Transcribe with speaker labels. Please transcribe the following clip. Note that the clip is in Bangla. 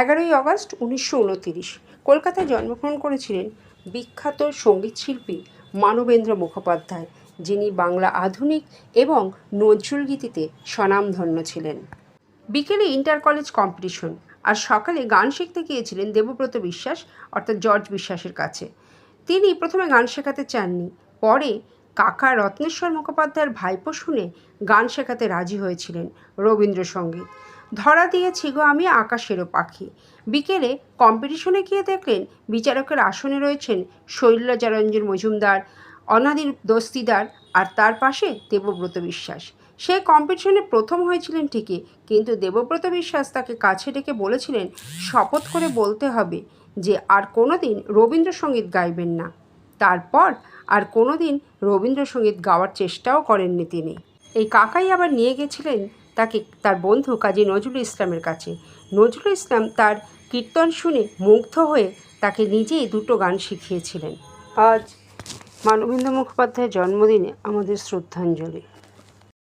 Speaker 1: 11 আগস্ট 1929 কলকাতায় জন্মগ্রহণ করেছিলেন বিখ্যাত সঙ্গীতশিল্পী মানবেন্দ্র মুখোপাধ্যায়, যিনি বাংলা আধুনিক এবং নজরুলগীতিতে স্বনামধন্য ছিলেন। বিকেলে ইন্টার কলেজ কম্পিটিশন আর সকালে গান শিখতে গিয়েছিলেন দেবব্রত বিশ্বাস অর্থাৎ জর্জ বিশ্বাসের কাছে। তিনি প্রথমে গান শেখাতে চাননি, পরে কাকা রত্নেশ্বর মুখোপাধ্যায়ের ভাইপো শুনে গান শেখাতে রাজি হয়েছিলেন রবীন্দ্রসঙ্গীত। ধরা দিয়েছি গো আমি আকাশেরও পাখি। বিকেলে কম্পিটিশনে গিয়ে দেখলেন বিচারকের আসনে রয়েছেন শৈলজারঞ্জন মজুমদার, অনাদি দস্তিদার আর তার পাশে দেবব্রত বিশ্বাস। সে কম্পিটিশনে প্রথম হয়েছিলেন ঠিকই, কিন্তু দেবব্রত বিশ্বাস তাকে কাছে ডেকে বলেছিলেন শপথ করে বলতে হবে যে আর কোনো দিন রবীন্দ্রসঙ্গীত গাইবেন না। তারপর আর কোনো দিন রবীন্দ্রসঙ্গীত গাওয়ার চেষ্টাও করেননি তিনি। এই কাকাই আবার নিয়ে গেছিলেন তাকে তার বন্ধু কাজী নজরুল ইসলামের কাছে। নজরুল ইসলাম তার কীর্তন শুনে মুগ্ধ হয়ে তাকে নিজেই দুটো গান শিখিয়েছিলেন। আজ মানবেন্দ্র মুখোপাধ্যায়ের জন্মদিনে আমাদের শ্রদ্ধাঞ্জলি।